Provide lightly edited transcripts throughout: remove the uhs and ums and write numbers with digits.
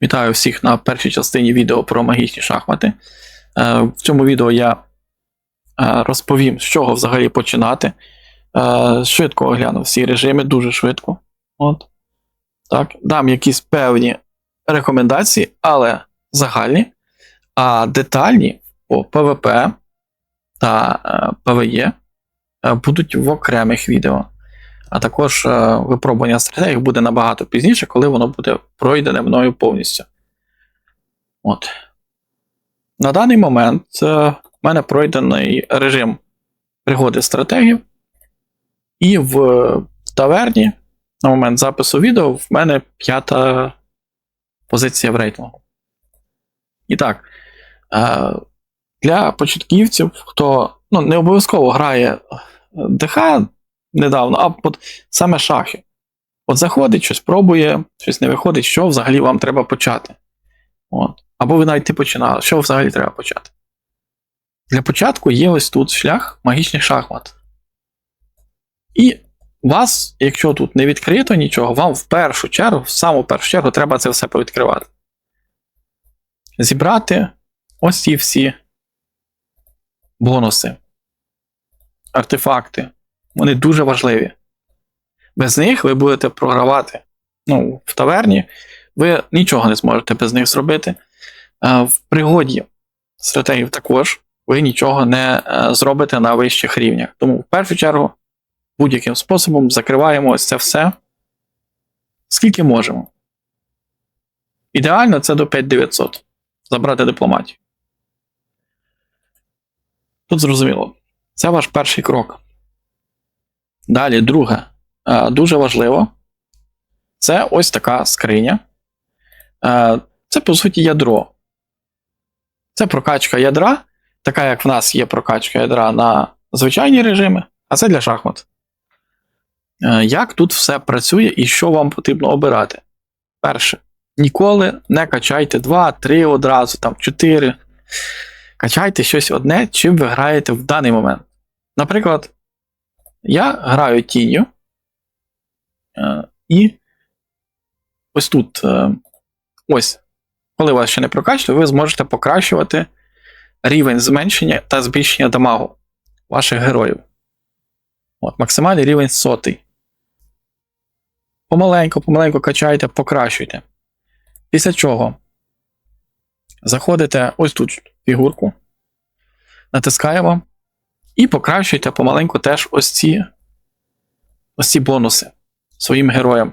Вітаю всіх на першій частині відео про магічні шахмати. В цьому відео я розповім, з чого взагалі починати. Швидко огляну всі режими, дуже швидко. Так. Дам якісь певні рекомендації, але загальні, а детальні по ПВП та ПВЕ будуть в окремих відео. А також випробування стратегій буде набагато пізніше, коли воно буде пройдене мною повністю. На даний момент в мене пройдений режим пригоди стратегів. І в таверні, на момент запису відео, в мене 5-та позиція в рейтингу. І так, для початківців, хто не обов'язково грає ДХ недавно, а саме шахи. Заходить, щось пробує, щось не виходить, що взагалі вам треба почати. Або ви навіть не починали, що взагалі треба почати. Для початку є ось тут шлях магічних шахмат. І вас, якщо тут не відкрито нічого, вам в саму першу чергу треба це все повідкривати. Зібрати ось ці всі бонуси, артефакти. Вони дуже важливі. Без них ви будете програвати. В таверні ви нічого не зможете без них зробити. В пригоді стратегів також ви нічого не зробите на вищих рівнях. Тому в першу чергу будь-яким способом закриваємо ось це все, скільки можемо. Ідеально це до 5900. Забрати дипломатію. Тут зрозуміло. Це ваш перший крок. Далі, друге, дуже важливо, це ось така скриня. Це, по суті, ядро. Це прокачка ядра, така як в нас є прокачка ядра на звичайні режими, а це для шахмат. Як тут все працює і що вам потрібно обирати? Перше, ніколи не качайте 2, 3 одразу, 4. Качайте щось одне, чим ви граєте в даний момент. Наприклад, я граю тінню, і ось тут, коли вас ще не прокачуєте, ви зможете покращувати рівень зменшення та збільшення дамагу ваших героїв. Максимальний рівень 100. Помаленьку качайте, покращуйте. Після чого заходите ось тут фігурку, натискаємо і покращуйте помаленьку теж ось ці бонуси своїм героям.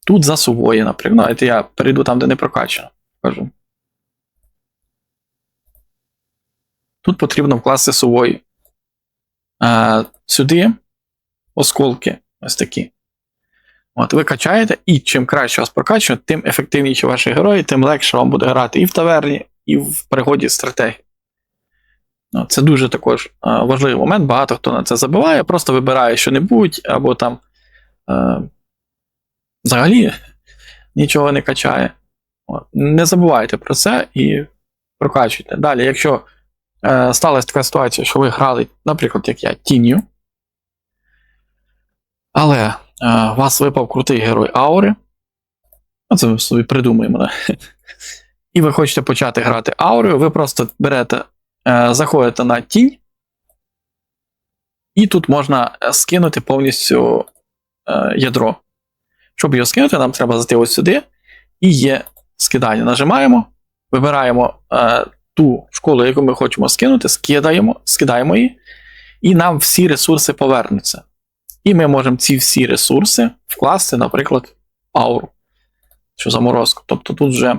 Тут за сувої, наприклад. Я перейду там, де не прокачано. Покажу. Тут потрібно вкласти сувої. Сюди осколки ось такі. Ви качаєте, і чим краще вас прокачують, тим ефективніші ваші герої, тим легше вам буде грати і в таверні, і в пригоді стратегії. Це дуже також важливий момент, багато хто на це забиває, просто вибирає що-небудь, або там взагалі нічого не качає. Не забувайте про це і прокачуйте. Далі, якщо сталася така ситуація, що ви грали, наприклад, як я, тінню, але у вас випав крутий герой аури, це ми собі придумаємо, і ви хочете почати грати аурою, ви просто берете, заходите на тінь, і тут можна скинути повністю ядро. Щоб його скинути, нам треба зайти ось сюди, і є скидання. Нажимаємо, вибираємо ту школу, яку ми хочемо скинути, скидаємо її, і нам всі ресурси повернуться. І ми можемо ці всі ресурси вкласти, наприклад, ауру, що заморозку. Тобто тут вже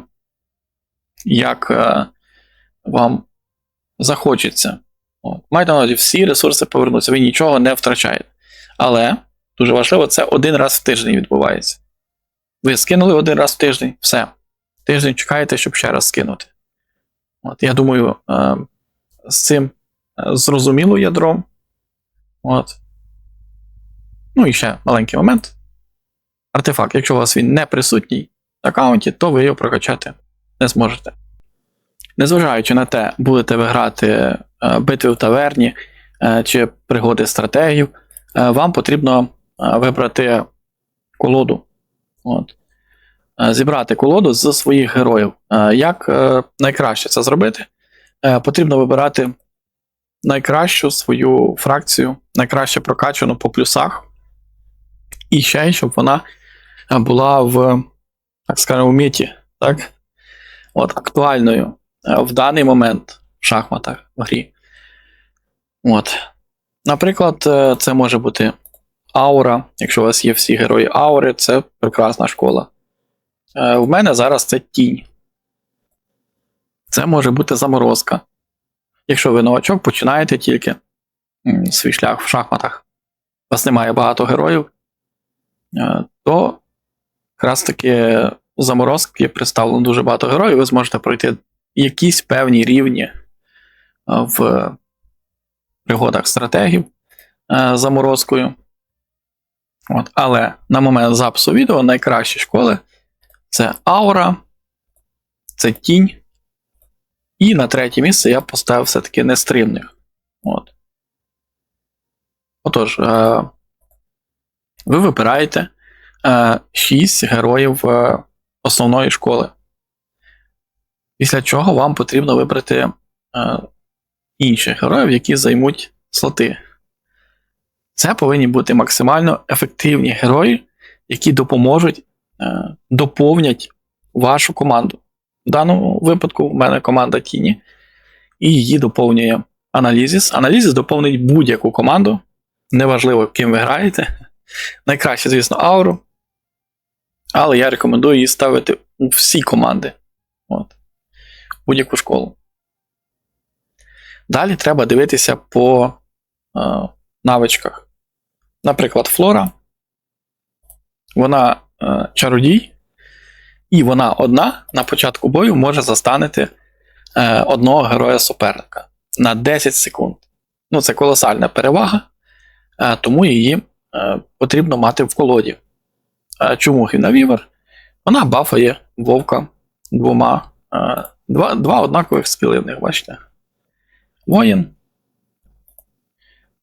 як вам захочеться. Майте на увазі, всі ресурси повернуться, ви нічого не втрачаєте. Але, дуже важливо, це один раз в тиждень відбувається. Ви скинули один раз в тиждень, все. Тиждень чекаєте, щоб ще раз скинути. Я думаю, з цим зрозуміло ядром. І ще маленький момент. Артефакт, якщо у вас він не присутній в аккаунті, то ви його прокачати не зможете. Незважаючи на те, будете ви грати битви в таверні чи пригоди стратегів, вам потрібно вибрати колоду. зібрати колоду з своїх героїв. Як найкраще це зробити? Потрібно вибирати найкращу свою фракцію, найкраще прокачану по плюсах. І ще, щоб вона була в, так скажемо, в меті, так? От, актуальною в даний момент в шахматах в грі. От. Наприклад, це може бути аура. Якщо у вас є всі герої аури, це прекрасна школа. В мене зараз це тінь. Це може бути заморозка. Якщо ви новачок, починаєте тільки свій шлях в шахматах, у вас немає багато героїв, то якраз таки у заморозки представлено дуже багато героїв, ви зможете пройти якісь певні рівні в пригодах стратегів заморозкою. От. Але на момент запису відео найкращі школи це аура, це тінь. І на третє місце я поставив все-таки нестримних. От. Отож, ви вибираєте 6 героїв основної школи. Після чого вам потрібно вибрати інших героїв, які займуть слоти. Це повинні бути максимально ефективні герої, які допоможуть, доповнять вашу команду. В даному випадку в мене команда Тіні, і її доповнює Аналізіс. Аналізіс доповнить будь-яку команду, неважливо, ким ви граєте. Найкраще, звісно, ауру, але я рекомендую її ставити у всі команди. От. Будь-яку школу. Далі треба дивитися по навичках. Наприклад, Флора. Вона чародій. І вона одна на початку бою може застанити одного героя суперника на 10 секунд. Ну, це колосальна перевага, тому її потрібно мати в колоді. Чому Гвіневівер? Вона бафає вовка два однакових скіли в них, бачите? Воїн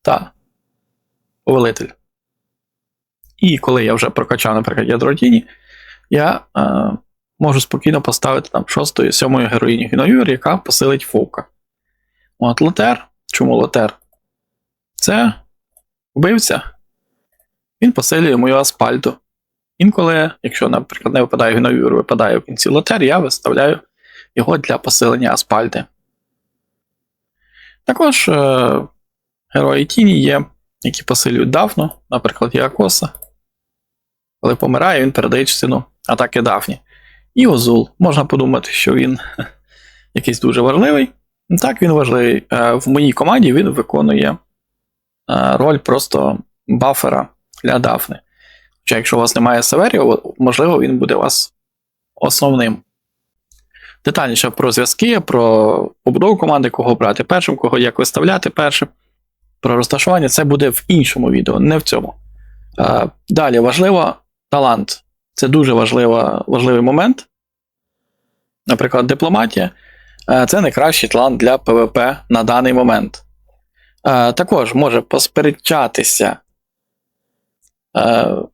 та повелитель. І коли я вже прокачав, наприклад, ядро тіні, я можу спокійно поставити там 6-ю, 7-ю героїню Гвіневівер, яка посилить вовка. От Лотер. Чому Лотер? Це вбивця. Він посилює мою Аспальту. Інколи, якщо, наприклад, не випадає Гвіневівер, випадає в кінці Лотер, я виставляю його для посилення Аспальти. Також герої тіні є, які посилюють Дафну, наприклад, Якоса. Коли помирає, він передає частину атаки Дафні. І Озул. Можна подумати, що він якийсь дуже важливий. Так, він важливий. В моїй команді він виконує роль просто бафера для Дафни. Хоча якщо у вас немає Северіо, можливо, він буде у вас основним. Детальніше про зв'язки, про побудову команди, кого брати першим, кого як виставляти першим, про розташування, це буде в іншому відео, не в цьому. Далі важливо талант. Це дуже важливий момент. Наприклад, дипломатія – це найкращий талант для ПВП на даний момент. Також може посперечатися.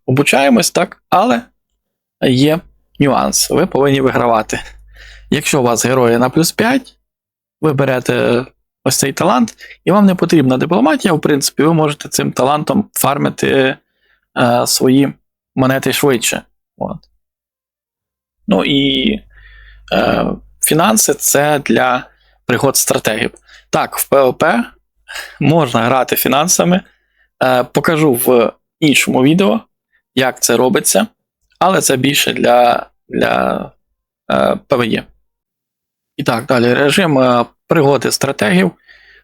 Обучаємось, так, але є нюанс. Ви повинні вигравати. Якщо у вас герої на плюс 5, ви берете ось цей талант, і вам не потрібна дипломатія, в принципі, ви можете цим талантом фармити свої монети швидше. От. Ну і фінанси – це для пригод стратегів. Так, в ПВП можна грати фінансами. Покажу в іншому відео, як це робиться, але це більше для ПВЕ. І так, далі режим пригоди стратегів.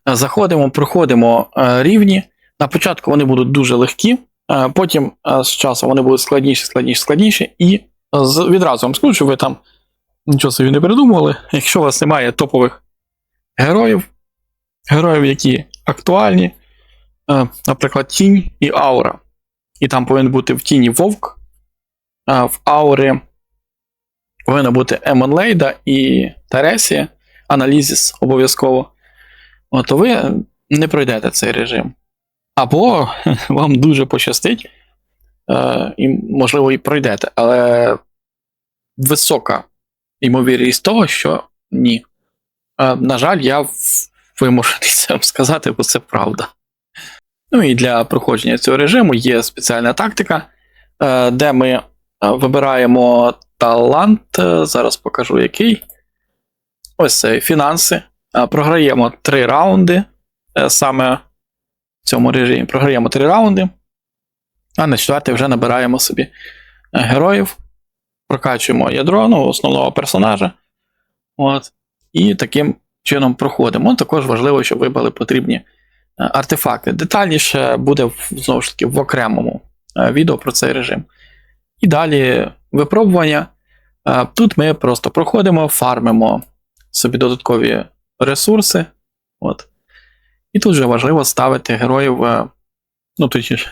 Заходимо, проходимо рівні. На початку вони будуть дуже легкі, потім з часом вони будуть складніші, і відразу вам скажу, що ви там нічого собі не придумували. Якщо у вас немає топових героїв, які актуальні, наприклад, тінь і аура. І там повинен бути в тіні вовк, в аурі повинна бути Емонлейда і Тересія, Аналізіс обов'язково. То ви не пройдете цей режим. Або вам дуже пощастить, і, можливо, і пройдете. Але висока ймовірність того, що ні. На жаль, я вимушений це вам сказати, бо це правда. Ну і для проходження цього режиму є спеціальна тактика, де ми вибираємо талант, зараз покажу який. Ось це фінанси. Програємо 3 раунди, саме в цьому режимі програємо 3 раунди, а на 4-й вже набираємо собі героїв, прокачуємо ядро, основного персонажа. От, і таким чином проходимо. Також важливо, щоб вибрали потрібні артефакти. Детальніше буде, знову ж таки, в окремому відео про цей режим. І далі випробування. Тут ми просто проходимо, фармимо собі додаткові ресурси. От. І тут вже важливо ставити героїв, точніше,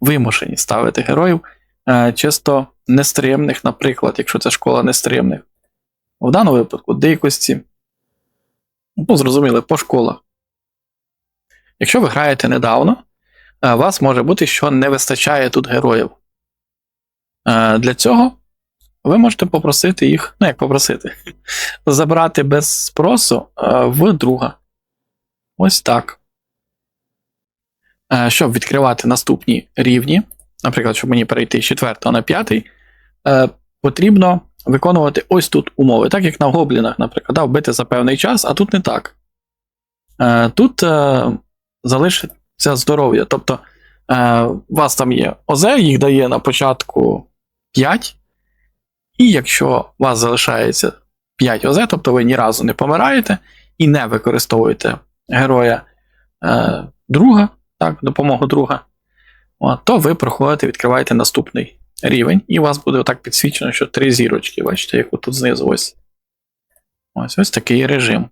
вимушені ставити героїв чисто нестримних, наприклад, якщо це школа нестримних. В даному випадку дикості. Зрозуміли, по школах. Якщо ви граєте недавно, у вас може бути, що не вистачає тут героїв. Для цього ви можете попросити їх, забрати без спросу в друга. Ось так. Щоб відкривати наступні рівні, наприклад, щоб мені перейти з 4 на 5, потрібно виконувати ось тут умови. Так як на гоблінах, наприклад, вбити за певний час, а тут не так. Тут залишиться здоров'я. Тобто, у вас там є ОЗ, їх дає на початку 5, і якщо у вас залишається 5 ОЗ, тобто ви ні разу не помираєте і не використовуєте героя друга, допомогу друга, то ви проходите, відкриваєте наступний рівень, і у вас буде отак підсвічено, що 3 зірочки, бачите, як тут знизу ось. Ось такий режим.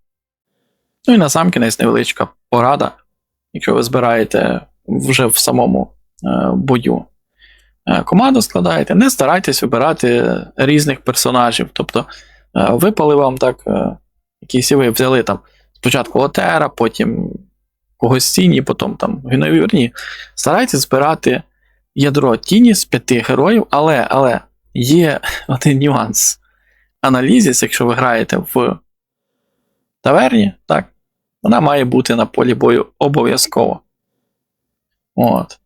Ну і насамкінець невеличка порада, якщо ви збираєте вже в самому бою команду складаєте, не старайтесь вибирати різних персонажів. Тобто випали вам так, якісь ви взяли там спочатку Отера, потім когось тіні, потім там Гвіневірні. Старайтесь збирати ядро тіні з 5 героїв, але є один нюанс. Аналізіс, якщо ви граєте в таверні, так, вона має бути на полі бою обов'язково. От.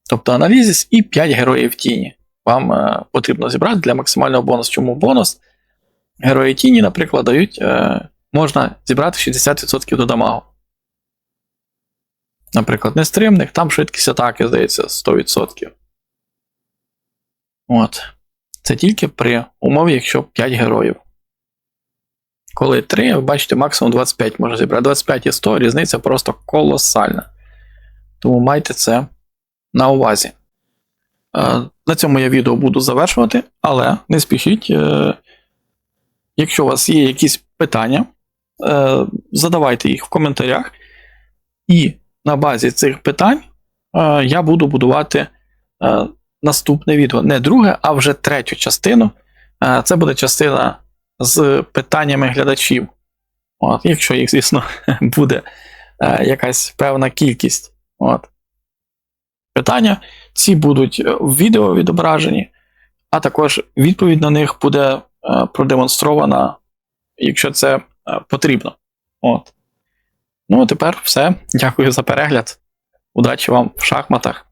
Тобто аналізіс і 5 героїв тіні вам потрібно зібрати для максимального бонусу. Чому бонус? Герої тіні, наприклад, дають, можна зібрати 60% до дамагу. Наприклад, нестримних, там швидкість атаки, здається, 100%. От. Це тільки при умові, якщо 5 героїв. Коли 3, ви бачите, максимум 25 може зібрати. 25 і 100, різниця просто колосальна. Тому майте це на увазі. На цьому я відео буду завершувати, але не спішіть. Якщо у вас є якісь питання, задавайте їх в коментарях. І на базі цих питань я буду будувати наступне відео. Не друге, а вже 3-ю частину. Це буде частина з питаннями глядачів. От, якщо їх, звісно, буде якась певна кількість. От. Питання ці будуть в відео відображені, а також відповідь на них буде продемонстрована, якщо це потрібно. От. Ну, а тепер все. Дякую за перегляд. Удачі вам в шахматах.